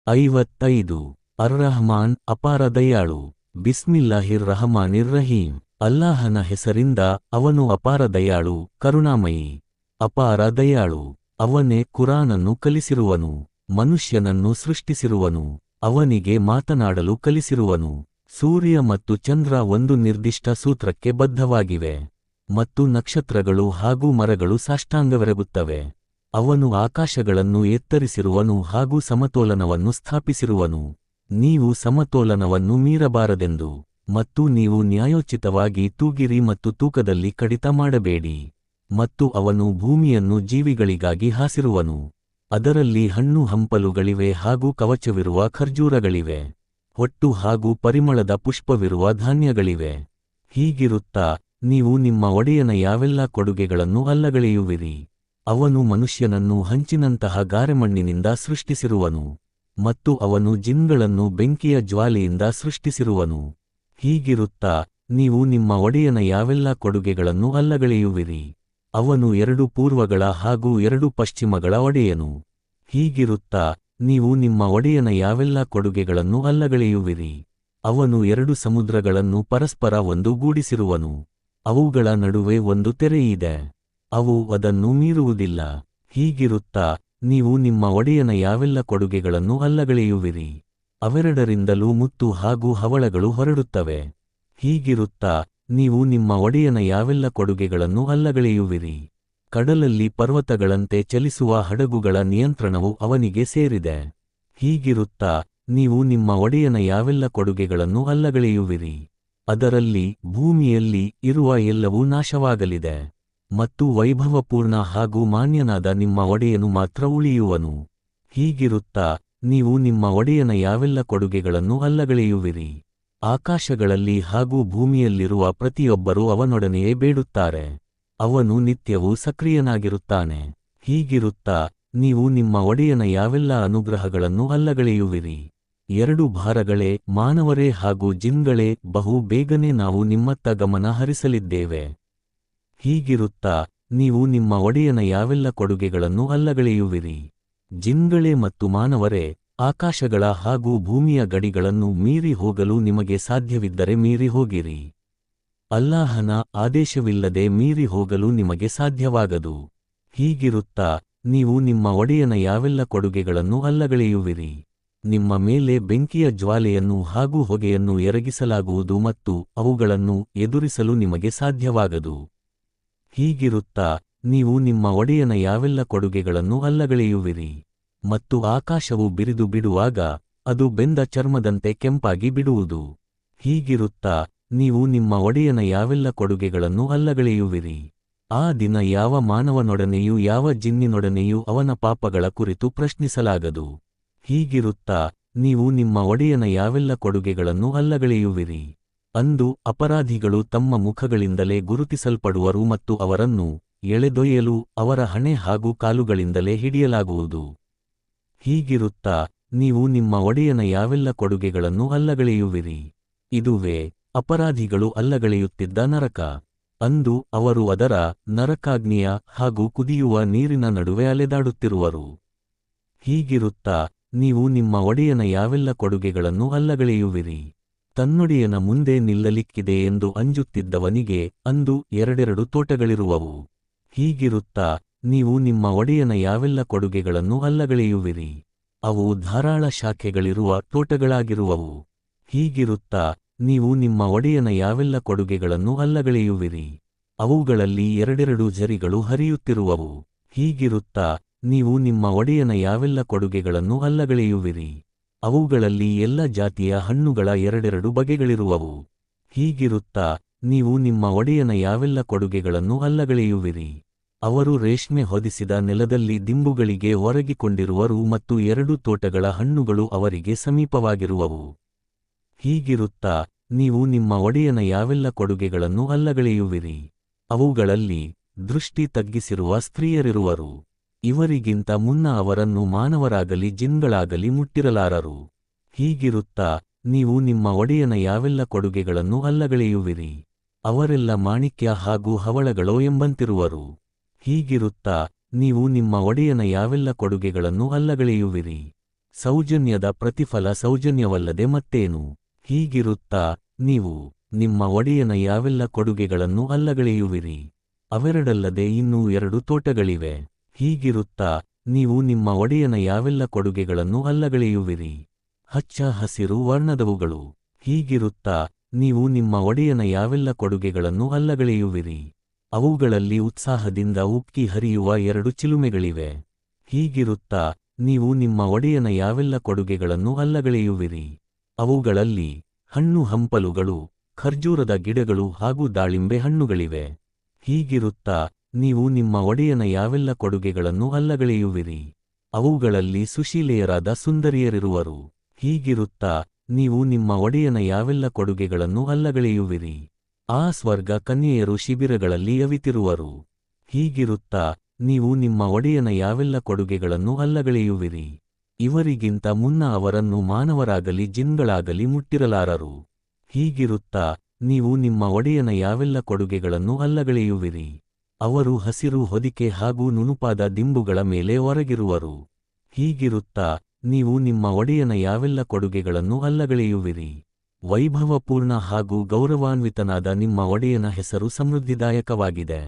55. ಅರ್-ರಹ್ಮಾನ್ ಅಪಾರ ದಯಾಳು. ಬಿಸ್ಮಿಲ್ಲಾಹಿರ್ ರಹಮಾನಿರ್ ರಹೀಂ. ಅಲ್ಲಾಹನ ಹೆಸರಿಂದ, ಅವನು ಅಪಾರ ದಯಾಳು, ಕರುಣಾಮಯಿ. ಅಪಾರ ದಯಾಳು. ಅವನೇ ಕುರಾನನ್ನು ಕಲಿಸಿರುವನು, ಮನುಷ್ಯನನ್ನು ಸೃಷ್ಟಿಸಿರುವನು, ಅವನಿಗೆ ಮಾತನಾಡಲು ಕಲಿಸಿರುವನು. ಸೂರ್ಯ ಮತ್ತು ಚಂದ್ರ ಒಂದು ನಿರ್ದಿಷ್ಟ ಸೂತ್ರಕ್ಕೆ ಬದ್ಧವಾಗಿವೆ, ಮತ್ತು ನಕ್ಷತ್ರಗಳು ಹಾಗೂ ಮರಗಳು ಸಾಷ್ಟಾಂಗವೆರಗುತ್ತವೆ. ಅವನು ಆಕಾಶಗಳನ್ನು ಎತ್ತರಿಸಿರುವನು ಹಾಗೂ ಸಮತೋಲನವನ್ನು ಸ್ಥಾಪಿಸಿರುವನು. ನೀವು ಸಮತೋಲನವನ್ನು ಮೀರಬಾರದೆಂದು, ಮತ್ತು ನೀವು ನ್ಯಾಯೋಚಿತವಾಗಿ ತೂಗಿರಿ ಮತ್ತು ತೂಕದಲ್ಲಿ ಕಡಿತ ಮಾಡಬೇಡಿ. ಮತ್ತು ಅವನು ಭೂಮಿಯನ್ನು ಜೀವಿಗಳಿಗಾಗಿ ಹಾಸಿರುವನು, ಅದರಲ್ಲಿ ಹಣ್ಣು ಹಂಪಲುಗಳಿವೆ ಹಾಗೂ ಕವಚವಿರುವ ಖರ್ಜೂರಗಳಿವೆ, ಹೊಟ್ಟು ಹಾಗೂ ಪರಿಮಳದ ಪುಷ್ಪವಿರುವ ಧಾನ್ಯಗಳಿವೆ. ಹೀಗಿರುತ್ತಾ, ನೀವು ನಿಮ್ಮ ಒಡೆಯನ ಯಾವೆಲ್ಲ ಕೊಡುಗೆಗಳನ್ನು ಅಲ್ಲಗಳೆಯುವಿರಿ. ಅವನು ಮನುಷ್ಯನನ್ನು ಹಂಚಿನಂತಹ ಗಾರೆಮಣ್ಣಿನಿಂದ ಸೃಷ್ಟಿಸಿರುವನು, ಮತ್ತು ಅವನು ಜಿನ್ಗಳನ್ನು ಬೆಂಕಿಯ ಜ್ವಾಲೆಯಿಂದ ಸೃಷ್ಟಿಸಿರುವನು. ಹೀಗಿರುತ್ತಾ, ನೀವು ನಿಮ್ಮ ಒಡೆಯನ ಯಾವೆಲ್ಲ ಕೊಡುಗೆಗಳನ್ನು ಅಲ್ಲಗಳೆಯುವಿರಿ. ಅವನು 2 ಪೂರ್ವಗಳ ಹಾಗೂ 2 ಪಶ್ಚಿಮಗಳ ಒಡೆಯನು. ಹೀಗಿರುತ್ತಾ, ನೀವು ನಿಮ್ಮ ಒಡೆಯನ ಯಾವೆಲ್ಲ ಕೊಡುಗೆಗಳನ್ನು ಅಲ್ಲಗಳೆಯುವಿರಿ. ಅವನು 2 ಸಮುದ್ರಗಳನ್ನು ಪರಸ್ಪರ ಒಂದುಗೂಡಿಸಿರುವನು, ಅವುಗಳ ನಡುವೆ ಒಂದು ತೆರೆಯಿದೆ, ಅವು ಅದನ್ನು ಮೀರುವುದಿಲ್ಲ. ಹೀಗಿರುತ್ತಾ, ನೀವು ನಿಮ್ಮ ಒಡೆಯನ ಯಾವೆಲ್ಲ ಕೊಡುಗೆಗಳನ್ನು ಅಲ್ಲಗಳೆಯುವಿರಿ. ಅವೆರಡರಿಂದಲೂ ಮುತ್ತು ಹಾಗೂ ಹವಳಗಳು ಹೊರಡುತ್ತವೆ. ಹೀಗಿರುತ್ತಾ, ನೀವು ನಿಮ್ಮ ಒಡೆಯನ ಯಾವೆಲ್ಲ ಕೊಡುಗೆಗಳನ್ನು ಅಲ್ಲಗಳೆಯುವಿರಿ. ಕಡಲಲ್ಲಿ ಪರ್ವತಗಳಂತೆ ಚಲಿಸುವ ಹಡಗುಗಳ ನಿಯಂತ್ರಣವು ಅವನಿಗೆ ಸೇರಿದೆ. ಹೀಗಿರುತ್ತಾ, ನೀವು ನಿಮ್ಮ ಒಡೆಯನ ಯಾವೆಲ್ಲ ಕೊಡುಗೆಗಳನ್ನು ಅಲ್ಲಗಳೆಯುವಿರಿ. ಅದರಲ್ಲಿ, ಭೂಮಿಯಲ್ಲಿ ಇರುವ ಎಲ್ಲವೂ ನಾಶವಾಗಲಿದೆ, ಮತ್ತು ವೈಭವಪೂರ್ಣ ಹಾಗೂ ಮಾನ್ಯನಾದ ನಿಮ್ಮ ಒಡೆಯನು ಮಾತ್ರ ಉಳಿಯುವನು. ಹೀಗಿರುತ್ತಾ, ನೀವು ನಿಮ್ಮ ಒಡೆಯನ ಯಾವೆಲ್ಲ ಕೊಡುಗೆಗಳನ್ನು ಅಲ್ಲಗಳೆಯುವಿರಿ. ಆಕಾಶಗಳಲ್ಲಿ ಹಾಗೂ ಭೂಮಿಯಲ್ಲಿರುವ ಪ್ರತಿಯೊಬ್ಬರೂ ಅವನೊಡನೆಯೇ ಬೇಡುತ್ತಾರೆ, ಅವನು ನಿತ್ಯವೂ ಸಕ್ರಿಯನಾಗಿರುತ್ತಾನೆ. ಹೀಗಿರುತ್ತಾ, ನೀವು ನಿಮ್ಮ ಒಡೆಯನ ಯಾವೆಲ್ಲ ಅನುಗ್ರಹಗಳನ್ನು ಅಲ್ಲಗಳೆಯುವಿರಿ. 2 ಭಾರಗಳೇ, ಮಾನವರೇ ಹಾಗೂ ಜಿನ್ಗಳೇ, ಬಹು ಬೇಗನೆ ನಾವು ನಿಮ್ಮತ್ತ ಗಮನ ಹರಿಸಲಿದ್ದೇವೆ. ಹೀಗಿರುತ್ತಾ, ನೀವು ನಿಮ್ಮ ಒಡೆಯನ ಯಾವೆಲ್ಲ ಕೊಡುಗೆಗಳನ್ನು ಅಲ್ಲಗಳೆಯುವಿರಿ. ಜಿನ್ಗಳೇ ಮತ್ತು ಮಾನವರೇ, ಆಕಾಶಗಳ ಹಾಗೂ ಭೂಮಿಯ ಗಡಿಗಳನ್ನು ಮೀರಿ ಹೋಗಲು ನಿಮಗೆ ಸಾಧ್ಯವಿದ್ದರೆ ಮೀರಿ ಹೋಗಿರಿ. ಅಲ್ಲಾಹನ ಆದೇಶವಿಲ್ಲದೆ ಮೀರಿ ಹೋಗಲು ನಿಮಗೆ ಸಾಧ್ಯವಾಗದು. ಹೀಗಿರುತ್ತಾ, ನೀವು ನಿಮ್ಮ ಒಡೆಯನ ಯಾವೆಲ್ಲ ಕೊಡುಗೆಗಳನ್ನು ಅಲ್ಲಗಳೆಯುವಿರಿ. ನಿಮ್ಮ ಮೇಲೆ ಬೆಂಕಿಯ ಜ್ವಾಲೆಯನ್ನು ಹಾಗೂ ಹೊಗೆಯನ್ನು ಎರಗಿಸಲಾಗುವುದು ಮತ್ತು ಅವುಗಳನ್ನು ಎದುರಿಸಲು ನಿಮಗೆ ಸಾಧ್ಯವಾಗದು. ಹೀಗಿರುತ್ತಾ, ನೀವು ನಿಮ್ಮ ಒಡೆಯನ ಯಾವೆಲ್ಲ ಕೊಡುಗೆಗಳನ್ನು ಅಲ್ಲಗಳೆಯುವಿರಿ. ಮತ್ತು ಆಕಾಶವು ಬಿರಿದು ಬಿಡುವಾಗ, ಅದು ಬೆಂದ ಚರ್ಮದಂತೆ ಕೆಂಪಾಗಿ ಬಿಡುವುದು. ಹೀಗಿರುತ್ತಾ, ನೀವು ನಿಮ್ಮ ಒಡೆಯನ ಯಾವೆಲ್ಲ ಕೊಡುಗೆಗಳನ್ನು ಅಲ್ಲಗಳೆಯುವಿರಿ. ಆ ದಿನ ಯಾವ ಮಾನವನೊಡನೆಯೂ ಯಾವ ಜಿನ್ನಿನೊಡನೆಯೂ ಅವನ ಪಾಪಗಳ ಕುರಿತು ಪ್ರಶ್ನಿಸಲಾಗದು. ಹೀಗಿರುತ್ತಾ, ನೀವು ನಿಮ್ಮ ಒಡೆಯನ ಯಾವೆಲ್ಲ ಕೊಡುಗೆಗಳನ್ನು ಅಲ್ಲಗಳೆಯುವಿರಿ. ಅಂದು ಅಪರಾಧಿಗಳು ತಮ್ಮ ಮುಖಗಳಿಂದಲೇ ಗುರುತಿಸಲ್ಪಡುವರು ಮತ್ತು ಅವರನ್ನು ಎಳೆದೊಯ್ಯಲು ಅವರ ಹಣೆ ಹಾಗೂ ಕಾಲುಗಳಿಂದಲೇ ಹಿಡಿಯಲಾಗುವುದು. ಹೀಗಿರುತ್ತಾ, ನೀವು ನಿಮ್ಮ ಒಡೆಯನ ಯಾವೆಲ್ಲ ಕೊಡುಗೆಗಳನ್ನು ಅಲ್ಲಗಳೆಯುವಿರಿ. ಇದುವೇ ಅಪರಾಧಿಗಳು ಅಲ್ಲಗಳೆಯುತ್ತಿದ್ದ ನರಕ. ಅಂದು ಅವರು ಅದರ ನರಕಾಗ್ನಿಯ ಹಾಗೂ ಕುದಿಯುವ ನೀರಿನ ನಡುವೆ ಅಲೆದಾಡುತ್ತಿರುವರು. ಹೀಗಿರುತ್ತಾ, ನೀವು ನಿಮ್ಮ ಒಡೆಯನ ಯಾವೆಲ್ಲ ಕೊಡುಗೆಗಳನ್ನು ಅಲ್ಲಗಳೆಯುವಿರಿ. ತನ್ನೊಡೆಯನ ಮುಂದೆ ನಿಲ್ಲಲಿಕ್ಕಿದೆ ಎಂದು ಅಂಜುತ್ತಿದ್ದವನಿಗೆ ಅಂದು 2 ತೋಟಗಳಿರುವವು. ಹೀಗಿರುತ್ತಾ, ನೀವು ನಿಮ್ಮ ಒಡೆಯನ ಯಾವೆಲ್ಲ ಕೊಡುಗೆಗಳನ್ನು ಅಲ್ಲಗಳೆಯುವಿರಿ. ಅವು ಧಾರಾಳ ಶಾಖೆಗಳಿರುವ ತೋಟಗಳಾಗಿರುವವು. ಹೀಗಿರುತ್ತಾ, ನೀವು ನಿಮ್ಮ ಒಡೆಯನ ಯಾವೆಲ್ಲ ಕೊಡುಗೆಗಳನ್ನು ಅಲ್ಲಗಳೆಯುವಿರಿ. ಅವುಗಳಲ್ಲಿ 2 ಝರಿಗಳು ಹರಿಯುತ್ತಿರುವವು. ಹೀಗಿರುತ್ತಾ, ನೀವು ನಿಮ್ಮ ಒಡೆಯನ ಯಾವೆಲ್ಲ ಕೊಡುಗೆಗಳನ್ನು ಅಲ್ಲಗಳೆಯುವಿರಿ. ಅವುಗಳಲ್ಲಿ ಎಲ್ಲ ಜಾತಿಯ ಹಣ್ಣುಗಳ 2 ಬಗೆಗಳಿರುವವು. ಹೀಗಿರುತ್ತಾ, ನೀವು ನಿಮ್ಮ ಒಡೆಯನ ಯಾವೆಲ್ಲ ಕೊಡುಗೆಗಳನ್ನು ಅಲ್ಲಗಳೆಯುವಿರಿ. ಅವರು ರೇಷ್ಮೆ ಹೊದಿಸಿದ ನೆಲದಲ್ಲಿ ದಿಂಬುಗಳಿಗೆ ಒರಗಿಕೊಂಡಿರುವರು ಮತ್ತು 2 ತೋಟಗಳ ಹಣ್ಣುಗಳು ಅವರಿಗೆ ಸಮೀಪವಾಗಿರುವವು. ಹೀಗಿರುತ್ತಾ, ನೀವು ನಿಮ್ಮ ಒಡೆಯನ ಯಾವೆಲ್ಲ ಕೊಡುಗೆಗಳನ್ನು ಅಲ್ಲಗಳೆಯುವಿರಿ. ಅವುಗಳಲ್ಲಿ ದೃಷ್ಟಿ ತಗ್ಗಿಸಿರುವ ಸ್ತ್ರೀಯರಿರುವರು. ಇವರಿಗಿಂತ ಮುನ್ನ ಅವರನ್ನು ಮಾನವರಾಗಲಿ ಜಿನ್ಗಳಾಗಲಿ ಮುಟ್ಟಿರಲಾರರು. ಹೀಗಿರುತ್ತಾ, ನೀವು ನಿಮ್ಮ ಒಡೆಯನ ಯಾವೆಲ್ಲ ಕೊಡುಗೆಗಳನ್ನು ಅಲ್ಲಗಳೆಯುವಿರಿ. ಅವರೆಲ್ಲ ಮಾಣಿಕ್ಯ ಹಾಗೂ ಹವಳಗಳೋ ಎಂಬಂತಿರುವರು. ಹೀಗಿರುತ್ತಾ, ನೀವು ನಿಮ್ಮ ಒಡೆಯನ ಯಾವೆಲ್ಲ ಕೊಡುಗೆಗಳನ್ನು ಅಲ್ಲಗಳೆಯುವಿರಿ. ಸೌಜನ್ಯದ ಪ್ರತಿಫಲ ಸೌಜನ್ಯವಲ್ಲದೆ ಮತ್ತೇನು. ಹೀಗಿರುತ್ತಾ ನೀವು ನಿಮ್ಮ ಒಡೆಯನ ಯಾವೆಲ್ಲ ಕೊಡುಗೆಗಳನ್ನು ಅಲ್ಲಗಳೆಯುವಿರಿ. ಅವೆರಡಲ್ಲದೆ ಇನ್ನೂ 2 ತೋಟಗಳಿವೆ. ಹೀಗಿರುತ್ತಾ ನೀವು ನಿಮ್ಮ ಒಡೆಯನ ಯಾವೆಲ್ಲ ಕೊಡುಗೆಗಳನ್ನು ಅಲ್ಲಗಳೆಯುವಿರಿ. ಹಚ್ಚ ಹಸಿರು ವರ್ಣದವುಗಳು. ಹೀಗಿರುತ್ತಾ ನೀವು ನಿಮ್ಮ ಒಡೆಯನ ಯಾವೆಲ್ಲ ಕೊಡುಗೆಗಳನ್ನು ಅಲ್ಲಗಳೆಯುವಿರಿ. ಅವುಗಳಲ್ಲಿ ಉತ್ಸಾಹದಿಂದ ಉಕ್ಕಿ ಹರಿಯುವ 2 ಚಿಲುಮೆಗಳಿವೆ. ಹೀಗಿರುತ್ತಾ ನೀವು ನಿಮ್ಮ ಒಡೆಯನ ಯಾವೆಲ್ಲ ಕೊಡುಗೆಗಳನ್ನು ಅಲ್ಲಗಳೆಯುವಿರಿ. ಅವುಗಳಲ್ಲಿ ಹಣ್ಣು ಹಂಪಲುಗಳು, ಖರ್ಜೂರದ ಗಿಡಗಳು ಹಾಗೂ ದಾಳಿಂಬೆ ಹಣ್ಣುಗಳಿವೆ. ಹೀಗಿರುತ್ತಾ ನೀವು ನಿಮ್ಮ ಒಡೆಯನ ಯಾವೆಲ್ಲ ಕೊಡುಗೆಗಳನ್ನು ಅಲ್ಲಗಳೆಯುವಿರಿ. ಅವುಗಳಲ್ಲಿ ಸುಶೀಲೆಯರಾದ ಸುಂದರಿಯರಿರುವರು. ಹೀಗಿರುತ್ತಾ ನೀವು ನಿಮ್ಮ ಒಡೆಯನ ಯಾವೆಲ್ಲ ಕೊಡುಗೆಗಳನ್ನು ಅಲ್ಲಗಳೆಯುವಿರಿ. ಆ ಸ್ವರ್ಗ ಕನ್ಯೆಯರು ಶಿಬಿರಗಳಲ್ಲಿ ಅವಿತಿರುವರು. ಹೀಗಿರುತ್ತಾ ನೀವು ನಿಮ್ಮ ಒಡೆಯನ ಯಾವೆಲ್ಲ ಕೊಡುಗೆಗಳನ್ನು ಅಲ್ಲಗಳೆಯುವಿರಿ. ಇವರಿಗಿಂತ ಮುನ್ನ ಅವರನ್ನು ಮಾನವರಾಗಲಿ ಜಿನ್ಗಳಾಗಲಿ ಮುಟ್ಟಿರಲಾರರು. ಹೀಗಿರುತ್ತಾ ನೀವು ನಿಮ್ಮ ಒಡೆಯನ ಯಾವೆಲ್ಲ ಕೊಡುಗೆಗಳನ್ನು ಅಲ್ಲಗಳೆಯುವಿರಿ. ಅವರು ಹಸಿರು ಹೊದಿಕೆ ಹಾಗೂ ನುಣುಪಾದ ದಿಂಬುಗಳ ಮೇಲೆ ಹೊರಗಿರುವರು. ಹೀಗಿರುತ್ತಾ ನೀವು ನಿಮ್ಮ ಒಡೆಯನ ಯಾವೆಲ್ಲ ಕೊಡುಗೆಗಳನ್ನು ಅಲ್ಲಗಳೆಯುವಿರಿ. ವೈಭವಪೂರ್ಣ ಹಾಗೂ ಗೌರವಾನ್ವಿತನಾದ ನಿಮ್ಮ ಒಡೆಯನ ಹೆಸರು ಸಮೃದ್ಧಿದಾಯಕವಾಗಿದೆ.